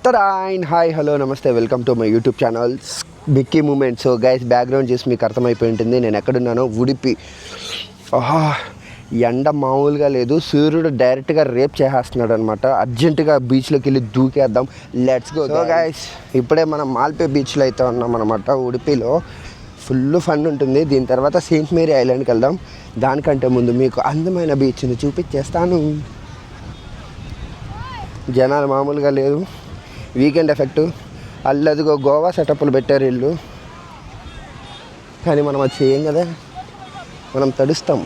And hi hello నమస్తే welcome to my YouTube channel బిక్కీ moment. So guys background చూసి మీకు అర్థమైపోయి ఉంటుంది నేను ఎక్కడున్నానో. ఉడిపి ఎండ మామూలుగా లేదు, సూర్యుడు డైరెక్ట్గా రేప్ చేసేస్తున్నాడు అనమాట. అర్జెంటుగా బీచ్లోకి వెళ్ళి దూకేద్దాం, లెట్స్ గో. సో గైస్ ఇప్పుడే మనం మాల్పే బీచ్లో అయితే ఉన్నాం అనమాట. ఉడిపిలో ఫుల్ ఫన్ ఉంటుంది. దీని తర్వాత సెయింట్ మేరీ ఐలాండ్కి వెళ్దాం. దానికంటే ముందు మీకు అందమైన బీచ్ని చూపించేస్తాను. జనాలు మామూలుగా లేదు, వీకెండ్ ఎఫెక్టు. అల్లదిగో గోవా సెటప్లు పెట్టారు వీళ్ళు, కానీ మనం అది చేయం కదా, మనం తడుస్తాం.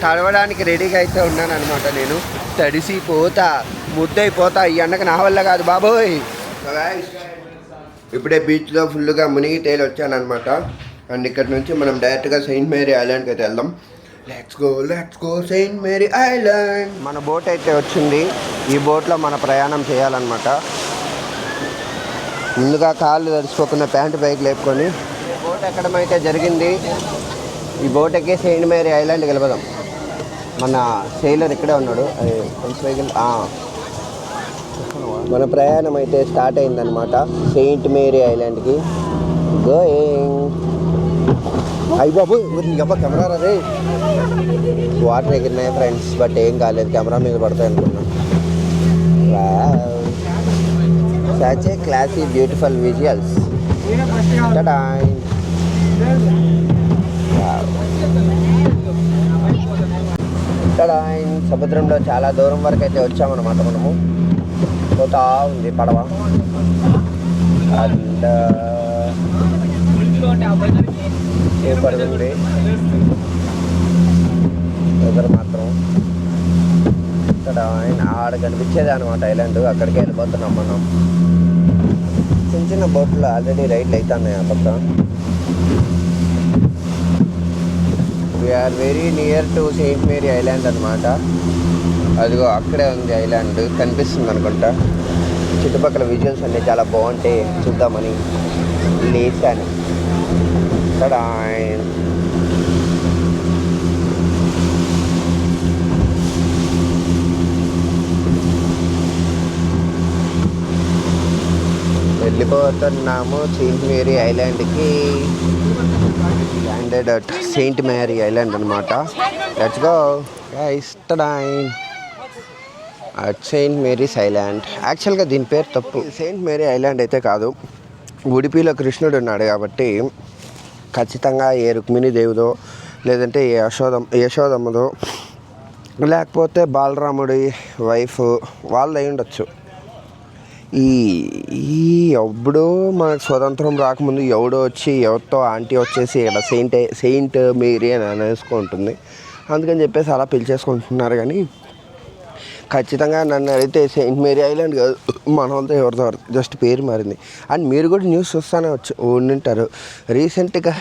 తడవడానికి రెడీగా అయితే ఉన్నాను అనమాట. నేను తడిసిపోతా, ముద్దైపోతా. ఈ ఎండకు నా వల్ల కాదు బాబోయ్. ఇప్పుడే బీచ్లో ఫుల్గా మునిగి తేలి వచ్చాను అనమాట. అండ్ ఇక్కడ నుంచి మనం డైరెక్ట్గా సెయింట్ మేరీ ఐలాండ్కి అయితే వెళ్దాం. Let's go saint Mary island. మన బోట్ అయితే వచ్చింది. ఈ బోట్లో మన ప్రయాణం చేయాలన్నమాట. ముందుగా కాళ్ళు తడిసిపోకుండా ప్యాంటు పైకి లేపుకొని బోట్ ఎక్కడమైతే జరిగింది. ఈ బోట్ ఎక్కి సెయింట్ మేరీ ఐలాండ్కి వెళ్ళిపోదాం. మన సెయిలర్ ఇక్కడే ఉన్నాడు. మన ప్రయాణం అయితే స్టార్ట్ అయిందనమాట సెయింట్ మేరీ ఐలాండ్కి. గోయింగ్. అయ్యి బాబు నీకబ్బా కెమెరా రే. వాటర్ ఎగిరినాయి ఫ్రెండ్స్, బట్ ఏం కాలేదు, కెమెరా మీద పడతాయి అనుకున్నా. Such a classy beautiful visuals. సముద్రంలో చాలా దూరం వరకు అయితే వచ్చామన్నమాట. మనము పోతా ఉంది పడవ. అండ్ ఏపడుతుంది వెదర్ మాత్రం. ఇక్కడ ఆడ కనిపించేది అనమాట ఐలాండ్. అక్కడికి వెళ్ళిపోతున్నాం మనం. చిన్న చిన్న బోట్లు ఆల్రెడీ రైడ్లు అవుతున్నాయి ఆ పక్క. We are very near to saint Mary island అనమాట. అదిగో అక్కడే ఉంది ఐలాండ్, కనిపిస్తుంది అనుకుంటా. చుట్టుపక్కల విజువల్స్ అన్నీ చాలా బాగుంటాయి, చూద్దామని లేచాను. ఇక్కడ వెళ్ళిపోతున్నాము సెయింట్ మేరీ ఐలాండ్కి. Landed at Saint Mary island అనమాట. Let's go guys. At Saint Mary's island. యాక్చువల్గా దీని పేరు తప్పు, సెయింట్ మేరీ ఐలాండ్ అయితే కాదు. ఉడిపిలో కృష్ణుడు ఉన్నాడు కాబట్టి ఖచ్చితంగా ఏ రుక్మిణి దేవుదో, లేదంటే ఏ యశోదమ్మదో, లేకపోతే బాలరాముడి వైఫ్ వాళ్ళు అయి ఉండొచ్చు. ఈ ఎప్పుడో మనకు స్వతంత్రం రాకముందు ఎవడో వచ్చి ఎవరితో ఆంటీ వచ్చేసి ఇక్కడ సెయింట్ మేరీ అని అనేసుకుంటుంది. అందుకని చెప్పేసి అలా పిలిచేసుకుంటున్నారు. కానీ ఖచ్చితంగా నన్ను అడిగితే సెయింట్ మేరీ ఐలాండ్ కాదు, మన వాళ్ళతో ఎవరితో జస్ట్ పేరు మారింది. అండ్ మీరు కూడా న్యూస్ చూస్తూనే ఉండింటారు. రీసెంట్గా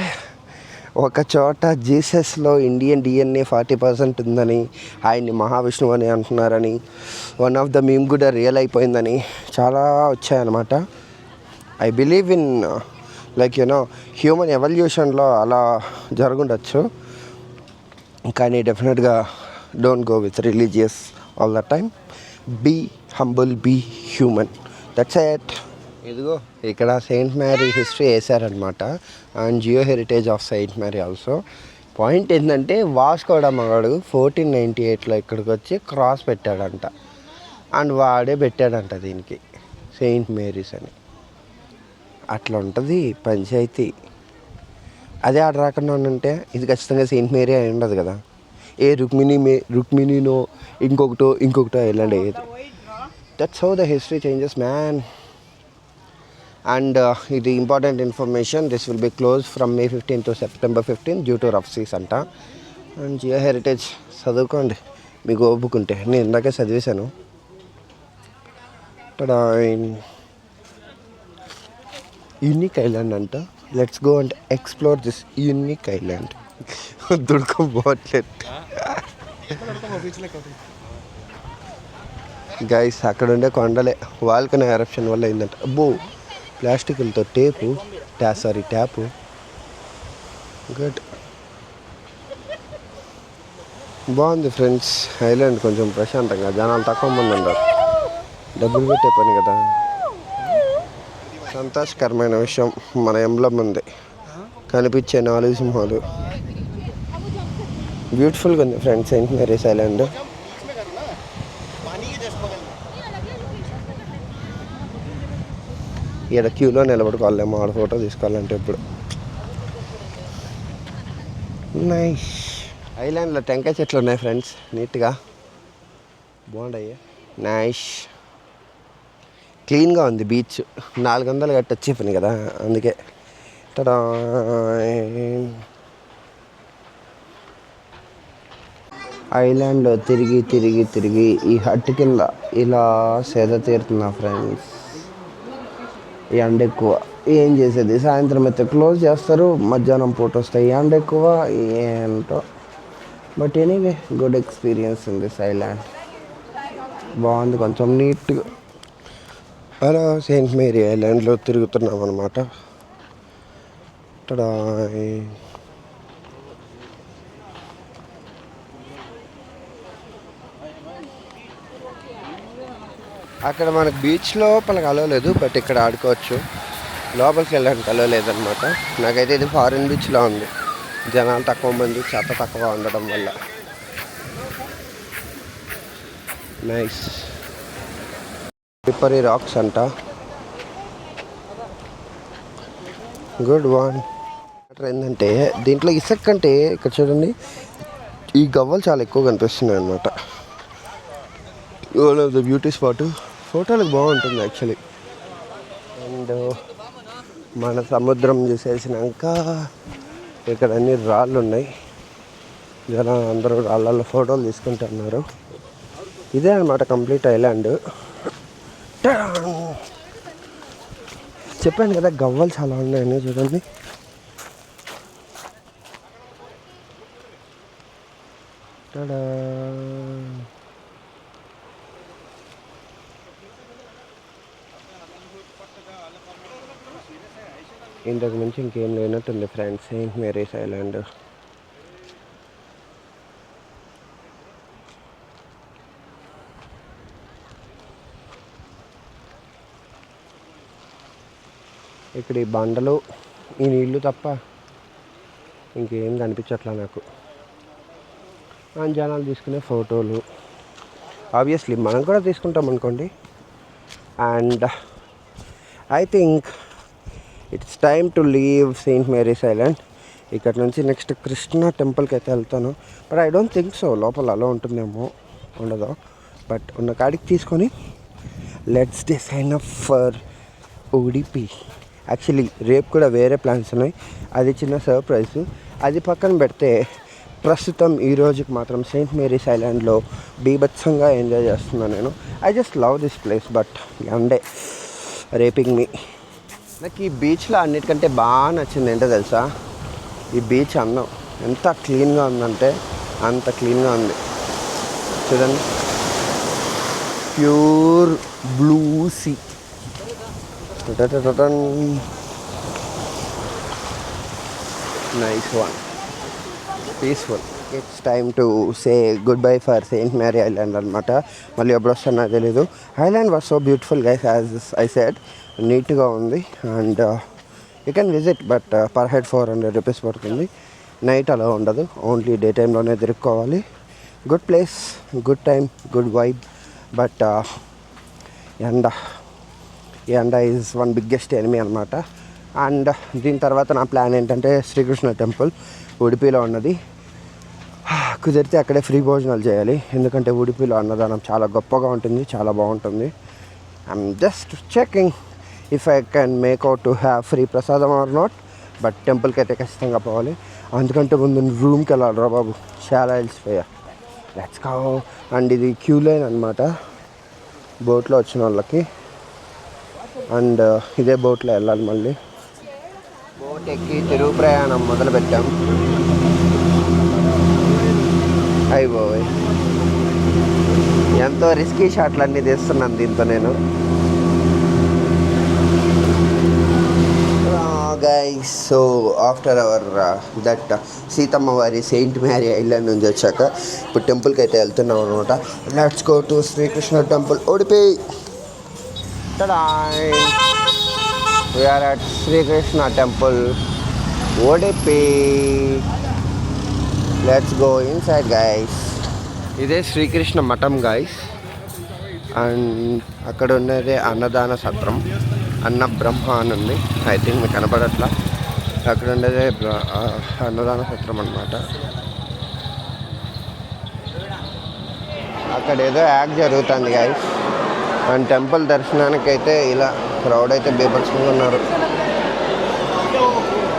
ఒక చోట జీసస్లో ఇండియన్ DNA 40% ఉందని, ఆయన్ని మహావిష్ణువు అని అంటున్నారని, వన్ ఆఫ్ ద మీమ్ కూడా రియల్ అయిపోయిందని చాలా వచ్చాయన్నమాట. I believe in like human ఎవల్యూషన్లో అలా జరుగుండొచ్చు. కానీ డెఫినెట్గా don't go with religious all the time. Be humble, be human, that's it. ఇదిగో ఇక్కడ సెయింట్ మేరీ హిస్టరీ వేసారనమాట. And geo heritage of Saint Mary also. Point ఏంటంటే వాస్కో డ గామ 1498లో ఇక్కడికి వచ్చి క్రాస్ పెట్టాడంట. అండ్ వాడే పెట్టాడంట దీనికి సెయింట్ మేరీస్ అని. అట్లా ఉంటుంది పంచాయతీ. అదే ఆడ రాకుండా ఉంటే ఇది ఖచ్చితంగా సెయింట్ మేరీ అయి ఉండదు కదా. ఏ రుక్మిణినో ఇంకొకటో ఐలాండ్ అయ్యేది. That's how the history changes man. And ఇది important information. This will be close from May 15 to September 15 due to rough seas అంట. అండ్ జియో హెరిటేజ్ చదువుకోండి మీకు ఓపుకుంటే. నేను ఇందాకే చదివేశాను. యూనిక్ ఐలాండ్ అంట. Let's go and explore this unique island. దుడుకోబోట్లేదు గైస్. అక్కడ ఉండే కొండలే వాల్కనో ఎరప్షన్ వల్ల అయిందంట. అబ్బో ప్లాస్టిక్లతో ట్యాపు. గుడ్, బాగుంది ఫ్రెండ్స్ ఐలాండ్. కొంచెం ప్రశాంతంగా, జనాలు తక్కువ మంది ఉన్నారు. డబ్బులు పెట్టే పని కదా. సంతోషకరమైన విషయం, మన ఎంబ్లం ఉంది, కనిపించే 4 సింహాలు. బ్యూటిఫుల్గా ఉంది ఫ్రెండ్స్ సెయింట్ మేరీస్ ఐలాండ్. ఇక్కడ క్యూలో నిలబడుకోవాలేమో ఆడ ఫోటో తీసుకోవాలంటే. ఇప్పుడు నైస్. ఐలాండ్లో టెంకాయ చెట్లు ఉన్నాయి ఫ్రెండ్స్, నీట్గా బాగున్నాయి. నైస్, క్లీన్గా ఉంది బీచ్. 400 కట్టొచ్చి పని కదా, అందుకే. టడా, ఐలాండ్లో తిరిగి తిరిగి తిరిగి ఈ హట్ కింద ఇలా సేద తీరుతున్నా ఫ్రెండ్స్. ఎండ ఎక్కువ, ఏం చేసేది. సాయంత్రం అయితే క్లోజ్ చేస్తారు, మధ్యాహ్నం పూట వస్తాయి. ఎండ ఎక్కువ ఏంటో. But anyway, good experience in this island. బాగుంది, కొంచెం నీట్గా. అలా సెయింట్ మేరీ ఐలాండ్లో తిరుగుతున్నాం అనమాట. టడా, అక్కడ మనకు బీచ్ లోపలికి అలవలేదు, బట్ ఇక్కడ ఆడుకోవచ్చు. లోపలికి వెళ్ళడానికి అలవలేదన్నమాట. నాకైతే ఇది ఫారిన్ బీచ్లో ఉంది, జనాలు తక్కువ మంది, చెత్త తక్కువ ఉండడం వల్ల. నైస్. పిప్పరీ రాక్స్ అంట, గుడ్ వన్. ఏంటంటే దీంట్లో ఇసుక కంటే ఇక్కడ చూడండి ఈ గవ్వలు చాలా ఎక్కువ కనిపిస్తున్నాయి అన్నమాట. One of the beauty spot, ఫోటోలకు బాగుంటుంది యాక్చువల్లీ. అండ్ మన సముద్రం చూసేసినాక ఇక్కడ అన్ని రాళ్ళు ఉన్నాయి, జనాలు అందరూ రాళ్ళల్లో ఫోటోలు తీసుకుంటున్నారు. ఇదే అనమాట కంప్లీట్ ఐలాండ్. చెప్పాను కదా గవ్వలు చాలా ఉన్నాయని, చూడండి. ఇంతకు మించి ఇంకేం లేనట్టుంది ఫ్రెండ్స్ సెయింట్ మేరీస్ ఐలాండ్. ఇక్కడ ఈ బండలు, ఈ నీళ్ళు తప్ప ఇంకేం కనిపించట్లా నాకు. జనాలు తీసుకునే ఫోటోలు ఆబ్వియస్లీ మనం కూడా తీసుకుంటాం అనుకోండి. And I think it's time to leave saint Mary's island. ఇక్కడ నుంచి నెక్స్ట్ కృష్ణ టెంపుల్కి అయితే వెళ్తాను. But I don't think so, లోపల అలా ఉంటుందేమో, ఉండదో. బట్ ఉన్న కాడికి తీసుకొని let's day sign up for Udupi. Actually రేపు కూడా వేరే ప్లాన్స్ ఉన్నాయి, అది చిన్న సర్ప్రైజ్. అది పక్కన పెడితే ప్రస్తుతం ఈ రోజుకి మాత్రం సెయింట్ మేరీస్ ఐలాండ్లో బీభత్సంగా ఎంజాయ్ చేస్తున్నాను నేను. I just love this place, but ఎండే రేపింగ్ మీ. నాకు ఈ బీచ్లో అన్నిటికంటే బాగా నచ్చింది ఏంటో తెలుసా, ఈ బీచ్ అందం. ఎంత క్లీన్గా ఉందంటే అంత క్లీన్గా ఉంది. చూడండి, pure blue sea. Nice one, peaceful. It's time to say good bye for Saint Mary island అనమాట. మళ్ళీ ఎప్పుడు వస్తాను నాకు తెలీదు. Island was so beautiful guys, as I said. నీట్గా ఉంది and you can visit, but per head 400 rupees పడుతుంది. Night అలా ఉండదు, ఓన్లీ డే టైంలోనే తిరుక్కోవాలి. Good place, good time, good vibe. But ఎండ ఈజ్ వన్ బిగ్గెస్ట్ ఎనిమీ అనమాట. అండ్ దీని తర్వాత నా ప్లాన్ ఏంటంటే శ్రీకృష్ణ టెంపుల్ ఉడిపిలో ఉన్నది. కుదిరితే అక్కడే ఫ్రీ భోజనాలు చేయాలి, ఎందుకంటే ఉడిపిలో అన్నదానం చాలా గొప్పగా ఉంటుంది, చాలా బాగుంటుంది. I'm just checking if I can make out to have free ప్రసాదం ఆర్ నాట్. బట్ టెంపుల్కి అయితే ఖచ్చితంగా పోవాలి. అందుకంటే ముందు రూమ్కి వెళ్ళాలి రా బాబు, చాలా వెళ్ళిపోయా. Let's go. అండ్ ఇది క్యూ లైన్ అనమాట బోట్లో వచ్చిన వాళ్ళకి. అండ్ ఇదే బోట్లో వెళ్ళాలి మళ్ళీ. బోట్ ఎక్కి తిరుగు ప్రయాణం మొదలుపెట్టాం. అయిపోయి ఎంతో రిస్కీ షాట్లు అన్నీ తీస్తున్నాను దీంతో నేను. Guys, so after our that Seethamma వారి సెయింట్ మేరీ ఐలాండ్ నుంచి వచ్చాక ఇప్పుడు టెంపుల్కి అయితే వెళ్తున్నాం అనమాట. Let's go to Srikrishna temple Udupi. We are at Sri Krishna Temple, Udupi. Let's go inside, guys. ఇదే శ్రీకృష్ణ మఠం గాయస్. అండ్ అక్కడ ఉన్నదే అన్నదాన సత్రం, అన్న బ్రహ్మ అని ఉంది. ఐ థింక్ మీకు కనపడట్లా. అక్కడ ఉండేదే అన్నదాన సత్రం అన్నమాట. అక్కడ ఏదో యాక్ట్ జరుగుతుంది గాయస్. అండ్ టెంపుల్ దర్శనానికి అయితే ఇలా క్రౌడ్ అయితే బీభత్సంగా ఉన్నారు.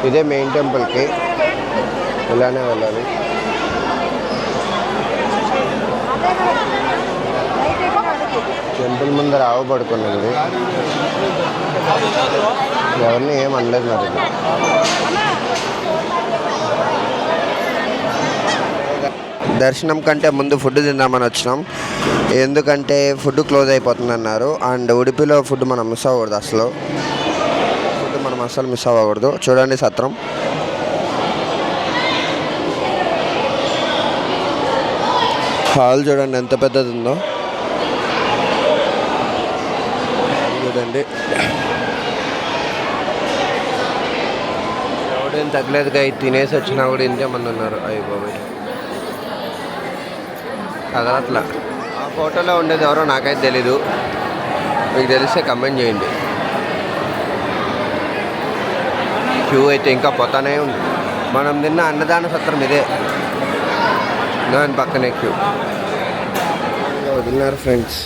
ఇదే మెయిన్ టెంపుల్కి ఇలానే వెళ్ళాలి. టెంపుల్ ముందర ఆవు పడుకున్నది. ఎవరిని ఏం అనలేదు మరి. దర్శనం కంటే ముందు ఫుడ్ తిందామని వచ్చినాం. ఎందుకంటే ఫుడ్ క్లోజ్ అయిపోతుంది అన్నారు. అండ్ ఉడిపిలో ఫుడ్ మనం మిస్ అవ్వకూడదు. ఫుడ్ మనం అస్సలు మిస్ అవ్వకూడదు. చూడండి సత్రం. హాల్ చూడండి ఎంత పెద్దది ఉందో. చూడండి ఎవడేం తగ్గలేదుగా. తినేసి వచ్చినా కూడా ఇంతమంది ఉన్నారు. అయ్యి బాబాయ్ కదలట్లా. ఆ ఫోటోలో ఉండేది ఎవరో నాకైతే తెలీదు. మీకు తెలిస్తే కమెంట్ చేయండి. క్యూ అయితే ఇంకా పోతానే ఉంది. మనం తిన్న అన్నదాన సత్రం ఇదే, దాని పక్కనే క్యూ. వదిలినారు ఫ్రెండ్స్.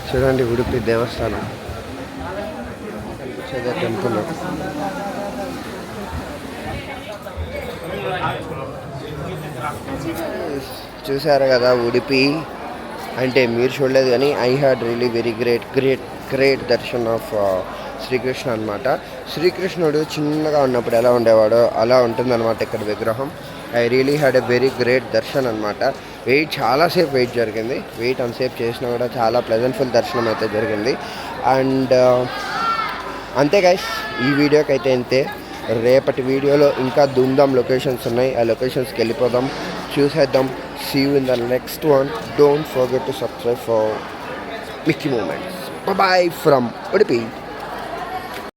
చూడండి ఉడిపి దేవస్థానం కనిపించేదే టెంపుల్. చూసారు కదా ఉడిపి అంటే మీరు చూడలేదు కానీ I had really very great darshan of Srikrishna అనమాట. శ్రీకృష్ణుడు చిన్నగా ఉన్నప్పుడు ఎలా ఉండేవాడో అలా ఉంటుందన్నమాట ఇక్కడ విగ్రహం. I really had a very great Darshan అనమాట. చాలాసేపు వెయిట్ జరిగింది. వెయిట్ అంతసేపు చేసినా కూడా చాలా ప్లెజెంట్ఫుల్ దర్శనం అయితే జరిగింది. అండ్ అంతే గైస్, ఈ వీడియోకి అయితే అంతే. రేపటి వీడియోలో ఇంకా ధూమ్ధామ్ లొకేషన్స్ ఉన్నాయి. ఆ లొకేషన్స్కి వెళ్ళిపోదాం, చూసేద్దాం. See you in the next one. Don't forget to subscribe for Mickey Moments. Bye bye from Udupi.